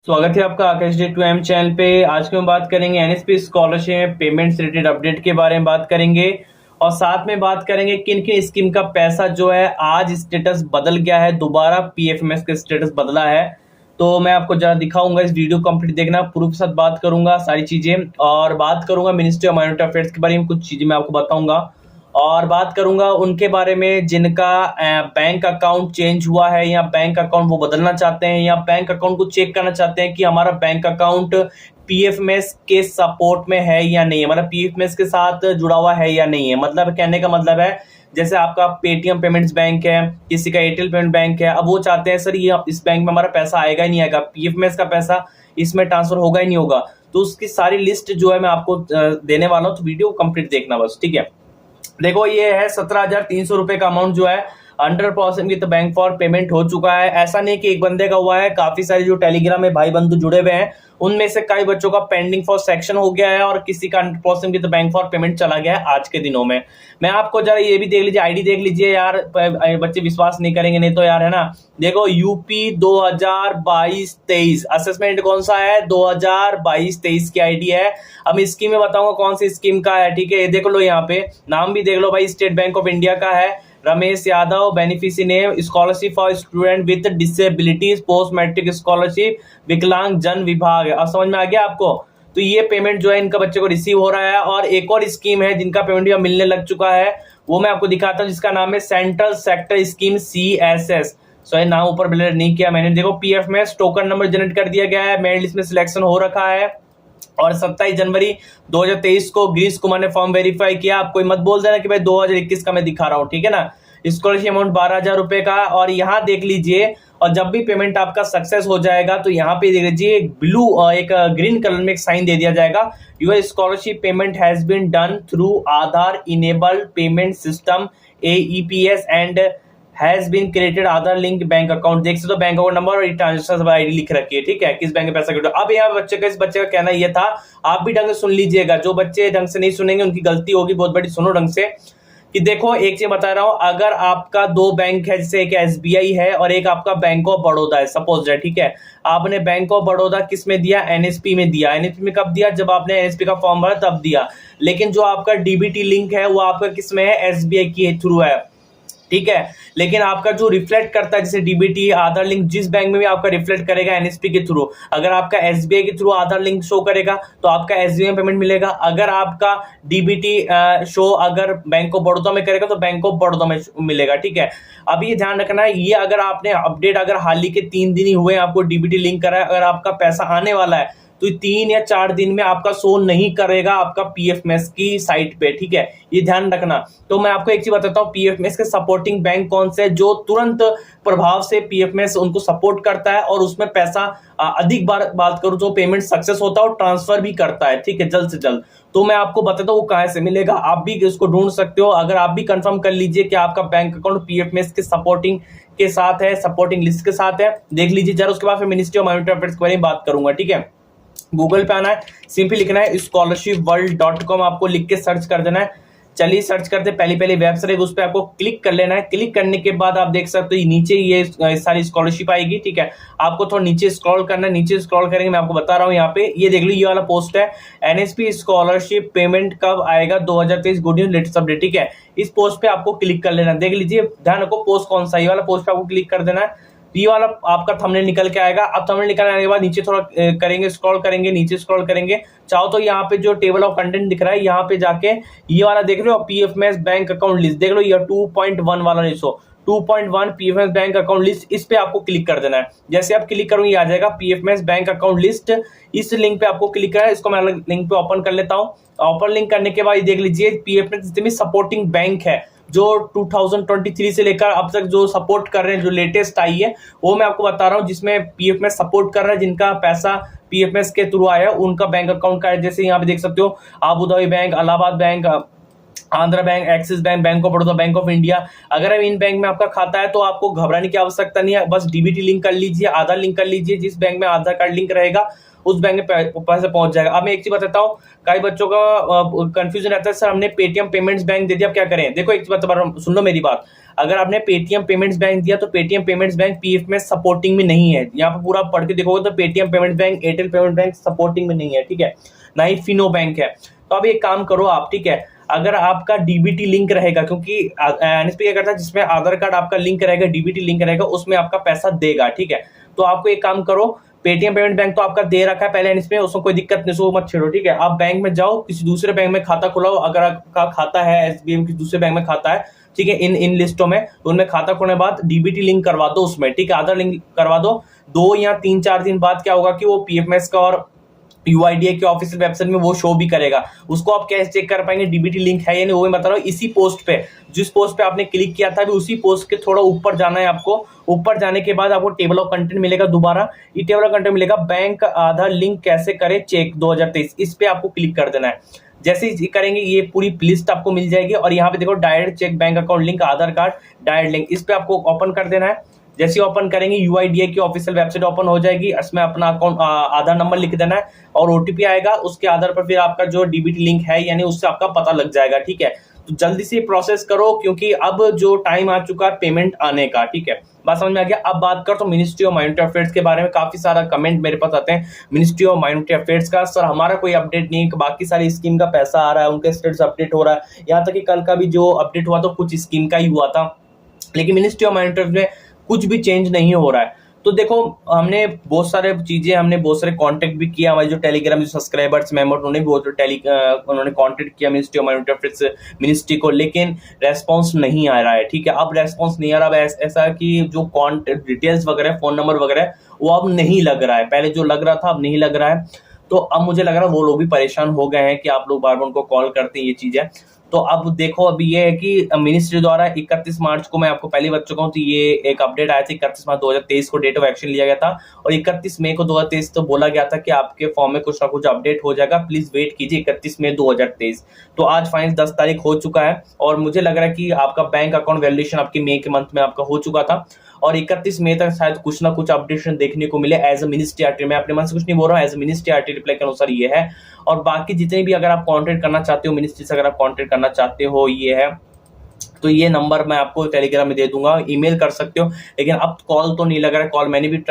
स्वागत है आपका आकाश डे 2M चैनल पे। आज की हम बात करेंगे एनएसपी स्कॉलरशिप पेमेंट से रिलेटेड अपडेट के बारे में बात करेंगे और साथ में बात करेंगे किन किन स्कीम का पैसा जो है आज स्टेटस बदल गया है, दोबारा पीएफएमएस का स्टेटस बदला है। तो मैं आपको जरा दिखाऊंगा, इस वीडियो कंप्लीट देखना, प्रूफ के साथ बात करूंगा सारी चीजें और बात करूंगा मिनिस्ट्री ऑफ माइनॉरिटी अफेयर्स के बारे में, कुछ चीजें मैं आपको बताऊंगा और बात करूंगा उनके बारे में जिनका बैंक अकाउंट चेंज हुआ है या बैंक अकाउंट वो बदलना चाहते हैं या बैंक अकाउंट को चेक करना चाहते हैं कि हमारा बैंक अकाउंट पीएफएमएस के सपोर्ट में है या नहीं है, मतलब पीएफएमएस के साथ जुड़ा हुआ है या नहीं है। मतलब कहने का मतलब है जैसे आपका पेटीएम पेमेंट्स बैंक है, किसी का एयरटेल पेमेंट बैंक है, अब वो चाहते हैं सर ये इस बैंक में हमारा पैसा आएगा ही नहीं आएगा, पीएफएमएस का पैसा इसमें ट्रांसफर होगा ही नहीं होगा। तो उसकी सारी लिस्ट जो है मैं आपको देने वाला हूँ, तो वीडियो कंप्लीट देखना बस, ठीक है। देखो ये है 17,300 रुपए का अमाउंट जो है under processing with bank for payment हो चुका है। ऐसा नहीं कि एक बंदे का हुआ है, काफी सारे जो टेलीग्राम में भाई बंधु जुड़े हुए हैं उनमें से कई बच्चों का पेंडिंग फॉर सेक्शन हो गया है और किसी का under processing with bank for payment चला गया है आज के दिनों में। मैं आपको जरा ये भी देख लीजिए, आईडी देख लीजिए यार, बच्चे विश्वास नहीं करेंगे नहीं तो यार, है ना। देखो यूपी 2022-23 असेसमेंट कौन सा है, 2022-23 की आईडी है। अब स्कीम में बताऊंगा कौन सी स्कीम का है, ठीक है। ये देख लो, यहाँ पे नाम भी देख लो भाई, स्टेट बैंक ऑफ इंडिया का है, Ramesh Yadav, beneficiary name scholarship for student with disabilities post matric scholarship विकलांग जन विभाग है। अब समझ में आ गया आपको। तो ये पेमेंट जो है इनका बच्चे को रिसीव हो रहा है और एक और स्कीम है जिनका पेमेंट भी मिलने लग चुका है, वो मैं आपको दिखाता हूँ, जिसका नाम है सेंट्रल सेक्टर स्कीम CSS। सो नाम ऊपर ब्लर नहीं किया मैंने। देखो पीएफएमएस टोकन नंबर जनरेट कर दिया गया है, मेरिट लिस्ट में सिलेक्शन हो रखा है और 27 जनवरी 2023 को गिरीश कुमार ने फॉर्म वेरीफाई किया। आप कोई मत बोल देना कि भाई 2021 का मैं दिखा रहा हूँ, ठीक है ना। स्कॉलरशिप अमाउंट 12,000 रुपए का। और यहाँ देख लीजिए, और जब भी पेमेंट आपका सक्सेस हो जाएगा तो यहाँ पे देख लीजिए एक ब्लू एक ग्रीन कलर में एक साइन दे दिया जाएगा, your scholarship payment has been done through Aadhaar enabled payment system AEPS and has been created Aadhaar link bank account. देख सकते हो बैंक अकाउंट नंबर और ट्रांजेक्शन आईडी लिख रखी है, ठीक है, किस बैंक में पैसा क्रेडिट। अब यहाँ बच्चे का, इस बच्चे का कहना ये था, आप भी ढंग से सुन लीजिएगा, जो बच्चे ढंग से नहीं सुनेंगे उनकी गलती होगी बहुत बड़ी। सुनो ढंग से कि देखो एक चीज बता रहा हूं, अगर आपका दो बैंक है, जैसे एक SBI है और एक आपका बैंक ऑफ बड़ौदा है, सपोज है, ठीक है। आपने बैंक ऑफ बड़ौदा किस में दिया, NSP में दिया। NSP में कब दिया, जब आपने NSP का फॉर्म भरा तब दिया। लेकिन जो आपका DBT लिंक है वो आपका किस में है, SBI के थ्रू है, ठीक है। लेकिन आपका जो रिफ्लेक्ट करता है जैसे डीबीटी आधार लिंक, जिस बैंक में भी आपका रिफ्लेक्ट करेगा एनएसपी के थ्रू। अगर आपका एसबीआई के थ्रू आधार लिंक शो करेगा तो आपका एसबीआई में पेमेंट मिलेगा। अगर आपका डीबीटी शो अगर बैंक ऑफ बड़ौदा में करेगा तो बैंक ऑफ बड़ौदा में मिलेगा, ठीक है। अब ये ध्यान रखना है, ये अगर आपने अपडेट अगर हाल ही के 3 दिन ही हुए आपको डीबीटी लिंक करा है, अगर आपका पैसा आने वाला है तो 3 या 4 दिन में आपका शो नहीं करेगा आपका पीएफएमएस की साइट पे, ठीक है, ये ध्यान रखना। तो मैं आपको एक चीज बताता हूँ, पीएफएमएस के सपोर्टिंग बैंक कौन से, जो तुरंत प्रभाव से पीएफएमएस उनको सपोर्ट करता है और उसमें पैसा अधिक बात करूं तो पेमेंट सक्सेस होता है और ट्रांसफर भी करता है, ठीक है, जल्द से जल्द। तो मैं आपको बताता हूँ वो कहां से मिलेगा, आप भी इसको ढूंढ सकते हो। अगर आप भी कंफर्म कर लीजिए कि आपका बैंक अकाउंट पीएफएमएस के सपोर्टिंग के साथ है, सपोर्टिंग लिस्ट के साथ है, देख लीजिए जरा। उसके बाद फिर मिनिस्ट्री ऑफ माइनॉरिटी अफेयर्स के बारे में बात करूंगा, ठीक है। गूगल पे आना है, सिंपली लिखना है scholarshipworld.com, आपको लिख के सर्च कर देना है। चलिए सर्च करते, पहली वेबसाइट उस पर आपको क्लिक कर लेना है। क्लिक करने के बाद आप देख सकते हो नीचे ये सारी स्कॉलरशिप आएगी, ठीक है। आपको थोड़ा नीचे स्क्रॉल करना है, नीचे स्क्रॉल करेंगे, मैं आपको बता रहा हूँ यहाँ पे, ये देख लो, ये वाला पोस्ट है, एनएसपी स्कॉलरशिप पेमेंट कब आएगा 2023 गुड न्यूज लेटेस्ट अपडेट, ठीक है। इस पोस्ट पे आपको क्लिक कर लेना है, देख लीजिए, ध्यान रखो पोस्ट कौन सा, ये वाला पोस्ट पे आपको क्लिक कर देना है। ये वाला आपका थंबनेल निकल के आएगा। अब थंबनेल निकल आने के बाद नीचे थोड़ा करेंगे, स्क्रॉल करेंगे, नीचे स्क्रॉल करेंगे, चाहो तो यहाँ पे जो टेबल ऑफ कंटेंट दिख रहा है यहाँ पे जाके ये वाला देख लो, पीएफएमएस बैंक अकाउंट लिस्ट देख लो, ये 2.1 वाला लिस्ट हो, 2.1 पीएफएमएस बैंक अकाउंट लिस्ट, इस पे आपको क्लिक कर देना है। जैसे आप क्लिक करोगे आ जाएगा पीएफएमएस बैंक अकाउंट लिस्ट, इस लिंक पे आपको क्लिक करना है। इसको मैं अलग लिंक पे ओपन कर लेता हूँ। ओपन लिंक करने के बाद देख लीजिए पीएफएमएस जितने भी सपोर्टिंग बैंक है जो 2023 से लेकर अब तक जो सपोर्ट कर रहे हैं, जो लेटेस्ट आई है वो मैं आपको बता रहा हूँ, जिसमें पीएफएमएस सपोर्ट कर रहा है, जिनका पैसा पीएफएमएस के थ्रू आया है उनका बैंक अकाउंट का है। जैसे यहाँ पे देख सकते हो Abu Dhabi bank, Allahabad bank, Andhra bank, axis bank, bank of Baroda, bank of India. अगर अब इन बैंक में आपका खाता है तो आपको घबराने की आवश्यकता नहीं है, बस डीबीटी लिंक कर लीजिए, आधार लिंक कर लीजिए, जिस बैंक में आधार कार्ड लिंक रहेगा उस बैंक में पैसे पहुंच जाएगा। अब मैं एक चीज बताता हूँ, कई बच्चों का कंफ्यूजन रहता है, सर हमने पेटीएम पेमेंट्स बैंक दे दिया, अब क्या करें। देखो एक चीज बता रहा हूं, सुन लो मेरी बात। अगर आपने पेटीएम पेमेंट्स बैंक दिया तो पेटीएम पेमेंट्स बैंक पीएफ में सपोर्टिंग में नहीं है। यहाँ पे पूरा पढ़ के देखोगे तो Paytm payments bank, Airtel payment bank supporting में नहीं है, ठीक है, ना ही फिनो बैंक है। तो अब एक काम करो आप, ठीक है, अगर आपका डीबीटी लिंक रहेगा, क्योंकि एनएसपी क्या करता है, जिसमें आधार कार्ड आपका लिंक रहेगा, डीबीटी लिंक रहेगा, उसमें आपका पैसा देगा, ठीक है। तो आपको एक काम करो, पेटीएम पेमेंट बैंक तो आपका दे रखा है पहले एनएसपी में, उसमें कोई दिक्कत नहीं, उसको मत छेड़ो, ठीक है। आप बैंक में जाओ, किसी दूसरे बैंक में खाता खुलाओ, अगर आपका खाता है एसबीआई में, किसी दूसरे बैंक में खाता है, ठीक है, इन लिस्टों में, तो उनमें खाता खोलने के बाद डीबीटी लिंक करवा दो उसमें, ठीक है, आधार लिंक करवा दो। 2 या 3-4 दिन बाद क्या होगा कि वो पीएफएमएस का और यूआईडीए के ऑफिशियल वेबसाइट में वो शो भी करेगा। उसको आप कैसे चेक कर पाएंगे डीबीटी लिंक है या नहीं, वो मैं बता रहा हूँ। इसी पोस्ट पे, जिस पोस्ट पे आपने क्लिक किया था, भी उसी पोस्ट के थोड़ा ऊपर जाना है आपको। ऊपर जाने के बाद आपको टेबल ऑफ कंटेंट मिलेगा, दोबारा ये टेबल ऑफ कंटेंट मिलेगा, बैंक आधार लिंक कैसे करें चेक 2023, इस पे आपको क्लिक कर देना है। जैसे ही करेंगे ये पूरी लिस्ट आपको मिल जाएगी, और यहाँ पे देखो direct check bank account link, Aadhaar card direct link, इस पे आपको ओपन कर देना है। जैसे ओपन करेंगे यूआईडीए की ऑफिशियल वेबसाइट ओपन हो जाएगी, इसमें अपना अकाउंट आधार नंबर लिख देना है और ओटीपी आएगा, उसके आधार पर फिर आपका जो डीबीटी लिंक है यानी उससे आपका पता लग जाएगा, ठीक है। तो जल्दी से प्रोसेस करो, क्योंकि अब जो टाइम आ चुका है पेमेंट आने का, ठीक है, बात समझ में आ गया। अब बात कर तो मिनिस्ट्री ऑफ माइनॉरिटी अफेयर्स के बारे में काफी सारा कमेंट मेरे पास आते हैं मिनिस्ट्री ऑफ माइनॉरिटी अफेयर्स का, सर हमारा कोई अपडेट नहीं, बाकी सारी स्कीम का पैसा आ रहा है, उनके स्टेटस अपडेट हो रहा है, यहाँ तक कि कल का भी जो अपडेट हुआ तो कुछ स्कीम का ही हुआ था, लेकिन मिनिस्ट्री ऑफ माइनॉरिटी अफेयर्स में कुछ भी चेंज नहीं हो रहा है। तो देखो, हमने बहुत सारे चीजें, हमने बहुत सारे कांटेक्ट भी किया, हमारे जो टेलीग्राम जो सब्सक्राइबर्स मेंबर उन्होंने उन्होंने कांटेक्ट किया ministry of minority affairs ministry को, लेकिन रेस्पॉन्स नहीं आ रहा है, ठीक है। अब रेस्पॉन्स नहीं आ रहा है, ऐसा कि जो कॉन्टेक्ट डिटेल्स वगैरह, फोन नंबर वगैरह, वो अब नहीं लग रहा है, पहले जो लग रहा था अब नहीं लग रहा है। तो अब मुझे लग रहा है वो लोग भी परेशान हो गए हैं कि आप लोग बार बार उनको कॉल करते हैं, ये चीज है। तो अब देखो, अभी ये है कि मिनिस्ट्री द्वारा 31 मार्च को, मैं आपको पहले बता चुका हूँ, तो ये एक अपडेट आया था 31 मार्च 2023 को डेट ऑफ एक्शन लिया गया था, और 31 मई को 2023 तो बोला गया था कि आपके फॉर्म में कुछ ना कुछ अपडेट हो जाएगा, प्लीज वेट कीजिए 31 मई 2023। तो आज फाइनल 10 तारीख हो चुका है, और मुझे लग रहा है कि आपका बैंक अकाउंट वैल्यूएशन आपके मई के मंथ में आपका हो चुका था, और 31 मई तक शायद कुछ ना कुछ अपडेशन देखने को मिले एज अ मिनिस्ट्री आरटी। मैं अपने मन से कुछ नहीं बोल रहा हूँ, as a ministry RT reply के अनुसार ये है। और बाकी जितने भी अगर आप कांटेक्ट करना चाहते हो मिनिस्ट्री से, अगर आप कांटेक्ट करना चाहते हो, ये है, तो ये नंबर मैं आपको टेलीग्राम में दे दूंगा, ईमेल कर सकते हो, लेकिन अब कॉल तो नहीं लग रहा है, कॉल मैंने भी